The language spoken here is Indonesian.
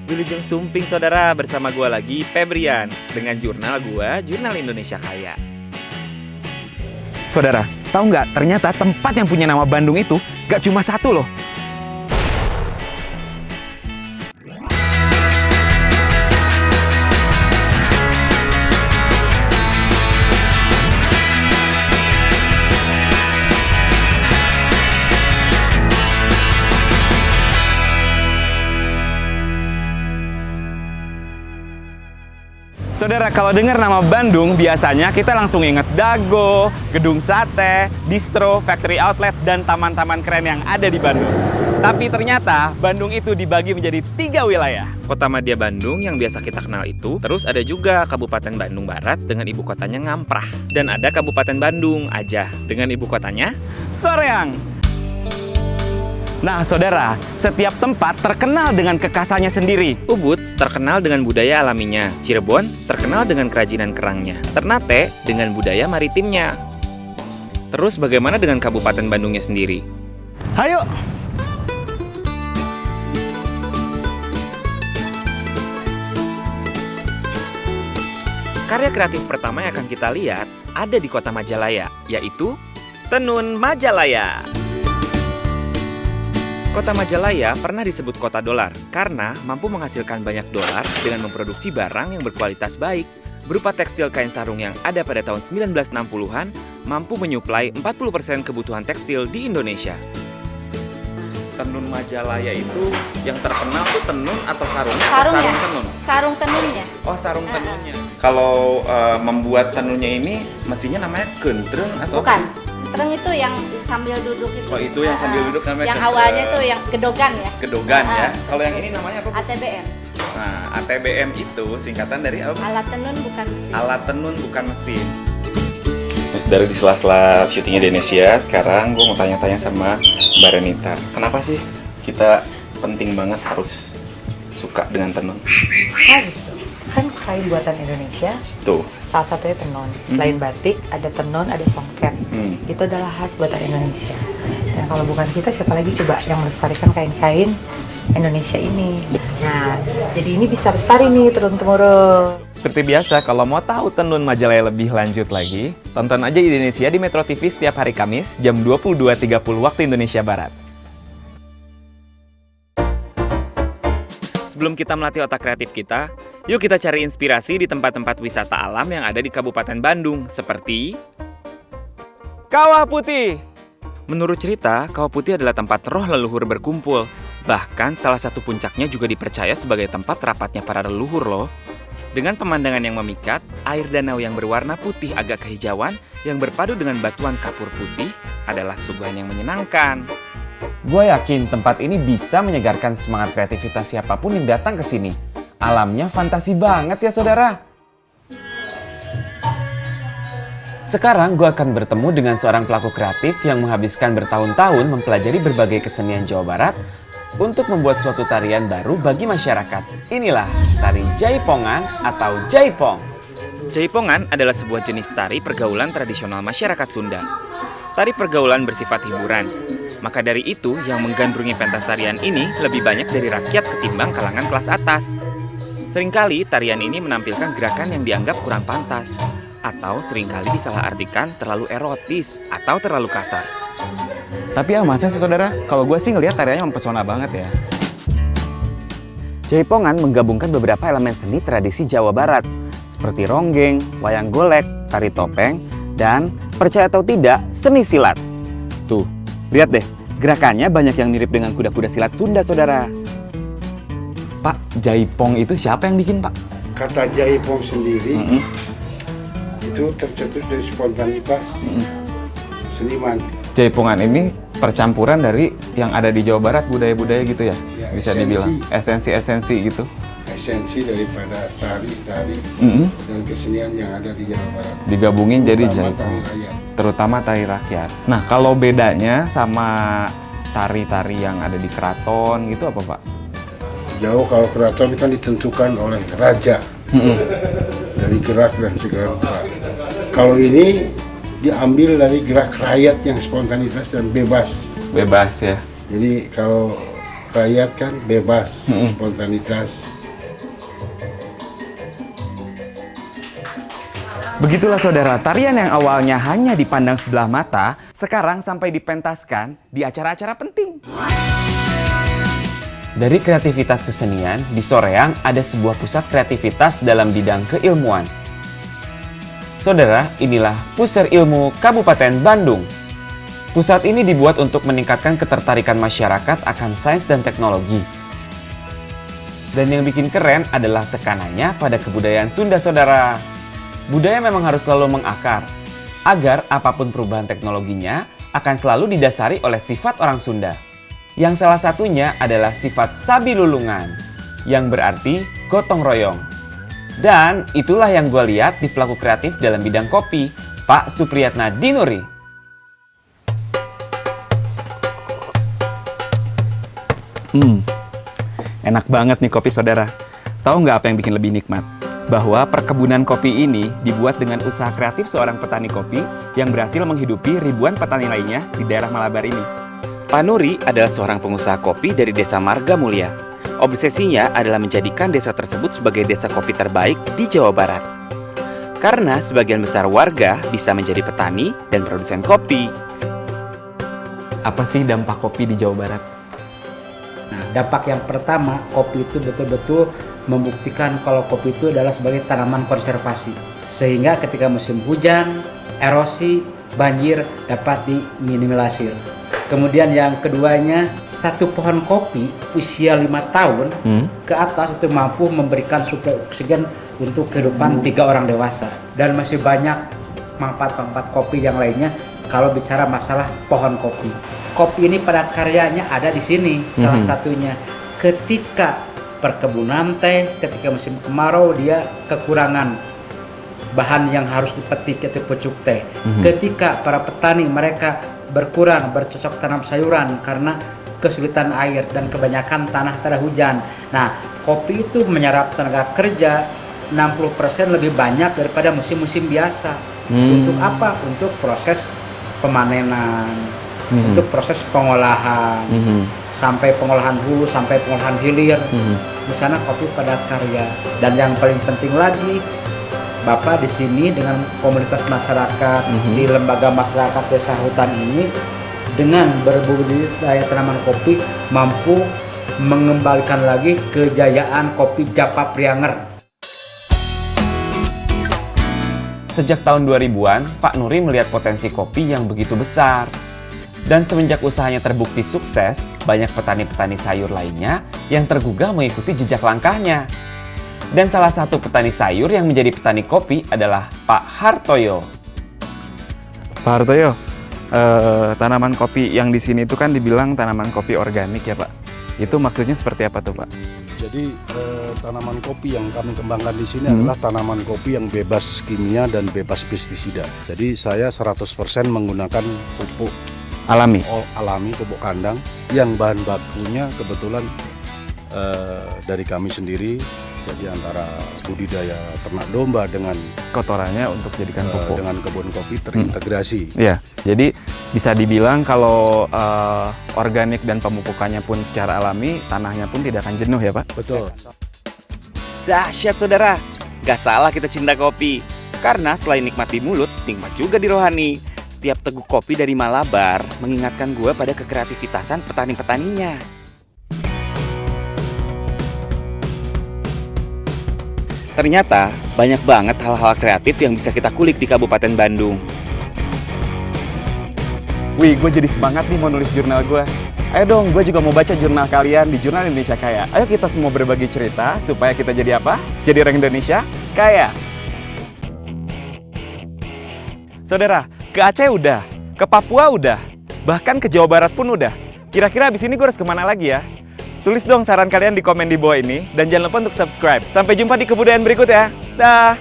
Wilujeng Sumping saudara, bersama gue lagi Febrian dengan jurnal gue, Jurnal Indonesia Kaya. Saudara, tahu nggak ternyata tempat yang punya nama Bandung itu nggak cuma satu loh. Saudara, kalau dengar nama Bandung, biasanya kita langsung inget Dago, gedung sate, distro, factory outlet, dan taman-taman keren yang ada di Bandung. Tapi ternyata Bandung itu dibagi menjadi 3 wilayah. Kota Madya Bandung yang biasa kita kenal itu, terus ada juga Kabupaten Bandung Barat dengan ibu kotanya Ngamprah. Dan ada Kabupaten Bandung aja dengan ibu kotanya Soreang. Nah, saudara, setiap tempat terkenal dengan kekhasannya sendiri. Ubud terkenal dengan budaya alaminya, Cirebon terkenal dengan kerajinan kerangnya, Ternate dengan budaya maritimnya. Terus bagaimana dengan Kabupaten Bandungnya sendiri? Hayo! Karya kreatif pertama yang akan kita lihat ada di kota Majalaya, yaitu Tenun Majalaya. Kota Majalaya pernah disebut kota dolar karena mampu menghasilkan banyak dolar dengan memproduksi barang yang berkualitas baik. Berupa tekstil kain sarung yang ada pada tahun 1960-an, mampu menyuplai 40% kebutuhan tekstil di Indonesia. Tenun Majalaya itu yang terkenal tuh tenun atau sarungnya? Sarungnya. Sarung tenun? Sarung tenunnya. Oh, sarung tenunnya. Kalau membuat tenunnya ini mesinnya namanya kentreng atau? Bukan. Tentreng itu yang sambil duduk itu. Oh, itu yang sambil duduk namanya yang kentreng. awalnya tuh yang gedogan ya. Gedogan ya. Kalau yang ini namanya apa? ATBM. Nah, ATBM itu singkatan dari apa? Alat tenun bukan mesin. Alat tenun bukan mesin. Terus dari di sela-sela syuting Indonesia, sekarang gue mau tanya-tanya sama Mbak Renita. Kenapa sih kita penting banget harus suka dengan tenun? Harus dong. Kan kain buatan Indonesia, Tuh. salah satunya tenun. Selain batik, ada tenun, ada songket. Itu adalah khas buatan Indonesia. Dan kalau bukan kita, siapa lagi coba yang melestarikan kain-kain Indonesia ini? Nah, jadi ini bisa lestari nih turun-temurun. Seperti biasa, kalau mau tahu Tenun Majalaya lebih lanjut lagi, tonton aja Indonesia di Metro TV setiap hari Kamis jam 22.30 waktu Indonesia Barat. Sebelum kita melatih otak kreatif kita, yuk kita cari inspirasi di tempat-tempat wisata alam yang ada di Kabupaten Bandung, seperti Kawah Putih. menurut cerita, Kawah Putih adalah tempat roh leluhur berkumpul. Bahkan salah satu puncaknya juga dipercaya sebagai tempat rapatnya para leluhur loh. Dengan pemandangan yang memikat, air danau yang berwarna putih agak kehijauan yang berpadu dengan batuan kapur putih adalah suguhan yang menyenangkan. Gue yakin tempat ini bisa menyegarkan semangat kreativitas siapapun yang datang ke sini. Alamnya fantasi banget ya saudara. Sekarang gue akan bertemu dengan seorang pelaku kreatif yang menghabiskan bertahun-tahun mempelajari berbagai kesenian Jawa Barat untuk membuat suatu tarian baru bagi masyarakat. Inilah tari Jaipongan atau Jaipong. Jaipongan adalah sebuah jenis tari pergaulan tradisional masyarakat Sunda. Tari pergaulan bersifat hiburan. Maka dari itu, yang menggandrungi pentas tarian ini lebih banyak dari rakyat ketimbang kalangan kelas atas. Seringkali tarian ini menampilkan gerakan yang dianggap kurang pantas, atau seringkali disalahartikan terlalu erotis atau terlalu kasar. Tapi ya masa sih saudara, kalau gue sih ngelihat tariannya mempesona banget ya. Jaipongan menggabungkan beberapa elemen seni tradisi Jawa Barat, seperti ronggeng, wayang golek, tari topeng, dan percaya atau tidak, seni silat. Tuh, lihat deh, gerakannya banyak yang mirip dengan kuda-kuda silat Sunda, saudara. Pak, Jaipong itu siapa yang bikin, Pak? Kata Jaipong sendiri itu tercetus dari spontanitas seniman. Jaipongan ini percampuran dari yang ada di Jawa Barat, budaya-budaya gitu ya? Ya, Bisa esensi. dibilang esensi-esensi gitu. Esensi daripada tari-tari dan kesenian yang ada di Jawa Barat. Digabungin jadi Terutama Jaipong. tari rakyat. Terutama tari rakyat. Nah, kalau bedanya sama tari-tari yang ada di keraton gitu apa, Pak? Jauh, kalau keraton kan ditentukan oleh raja dari gerak dan segala rupa. Kalau ini diambil dari gerak rakyat yang spontanitas dan bebas. Bebas ya. Jadi kalau rakyat kan bebas, spontanitas, Begitulah saudara, tarian yang awalnya hanya dipandang sebelah mata, sekarang sampai dipentaskan di acara-acara penting. Dari kreativitas kesenian, di Soreang ada sebuah pusat kreativitas dalam bidang keilmuan. Saudara, inilah Pusat Ilmu Kabupaten Bandung. Pusat ini dibuat untuk meningkatkan ketertarikan masyarakat akan sains dan teknologi. Dan yang bikin keren adalah tekanannya pada kebudayaan Sunda, saudara. Budaya memang harus selalu mengakar, agar apapun perubahan teknologinya akan selalu didasari oleh sifat orang Sunda. Yang salah satunya adalah sifat sabilulungan, yang berarti gotong royong. Dan itulah yang gue lihat di pelaku kreatif dalam bidang kopi, Pak Supriyatna Dinuri. Enak banget nih kopi saudara. Tahu nggak apa yang bikin lebih nikmat? Bahwa perkebunan kopi ini dibuat dengan usaha kreatif seorang petani kopi yang berhasil menghidupi ribuan petani lainnya di daerah Malabar ini. Pak Nuri adalah seorang pengusaha kopi dari Desa Marga Mulia. Obsesinya adalah menjadikan desa tersebut sebagai desa kopi terbaik di Jawa Barat. Karena sebagian besar warga bisa menjadi petani dan produsen kopi. Apa sih dampak kopi di Jawa Barat? Nah, dampak yang pertama, kopi itu betul-betul membuktikan kalau kopi itu adalah sebagai tanaman konservasi. Sehingga ketika musim hujan, erosi, banjir dapat diminimalisir. Kemudian yang keduanya, satu pohon kopi usia 5 tahun ke atas itu mampu memberikan suplai oksigen untuk kehidupan 3 orang dewasa. Dan masih banyak manfaat-manfaat kopi yang lainnya kalau bicara masalah pohon kopi. Kopi ini pada karyanya ada di sini, salah satunya. Ketika perkebunan teh, ketika musim kemarau dia kekurangan bahan yang harus dipetik yaitu pucuk teh. Ketika para petani mereka berkurang bercocok tanam sayuran karena kesulitan air dan kebanyakan tanah tak ada hujan. Nah, kopi itu menyerap tenaga kerja 60% lebih banyak daripada musim-musim biasa. Untuk apa? Untuk proses pemanenan, untuk proses pengolahan, sampai pengolahan hulu, sampai pengolahan hilir. Di sana kopi padat karya. Dan yang paling penting lagi, Bapak di sini dengan komunitas masyarakat di lembaga masyarakat desa hutan ini dengan berbudidaya tanaman kopi mampu mengembalikan lagi kejayaan kopi Japa Prianger. Sejak tahun 2000-an, Pak Nuri melihat potensi kopi yang begitu besar. Dan semenjak usahanya terbukti sukses, banyak petani-petani sayur lainnya yang tergugah mengikuti jejak langkahnya. Dan salah satu petani sayur yang menjadi petani kopi adalah Pak Hartoyo. Pak Hartoyo, tanaman kopi yang di sini itu kan dibilang tanaman kopi organik ya Pak. Itu maksudnya seperti apa tuh Pak? Jadi tanaman kopi yang kami kembangkan di sini adalah tanaman kopi yang bebas kimia dan bebas pestisida. Jadi saya 100% menggunakan pupuk Alami? alami, pupuk kandang yang bahan bakunya kebetulan dari kami sendiri. Jadi antara budidaya ternak domba dengan Kotorannya untuk jadikan pupuk. dengan kebun kopi terintegrasi. Iya, jadi bisa dibilang kalau organik dan pemupukannya pun secara alami, tanahnya pun tidak akan jenuh ya Pak? Betul. Dahsyat saudara, gak salah kita cinta kopi. Karena selain nikmat di mulut, nikmat juga di rohani. Setiap teguk kopi dari Malabar mengingatkan gue pada kekreativitasan petani-petaninya. Ternyata banyak banget hal-hal kreatif yang bisa kita kulik di Kabupaten Bandung. Wih, gue jadi semangat nih mau nulis jurnal gue. Ayo dong, gue juga mau baca jurnal kalian di Jurnal Indonesia Kaya. Ayo kita semua berbagi cerita supaya kita jadi apa? Jadi orang Indonesia kaya. Saudara, ke Aceh udah, ke Papua udah, bahkan ke Jawa Barat pun udah. Kira-kira abis ini gue harus kemana lagi ya? Tulis dong saran kalian di komen di bawah ini, dan jangan lupa untuk subscribe. Sampai jumpa di kebudayaan berikut ya. Dah!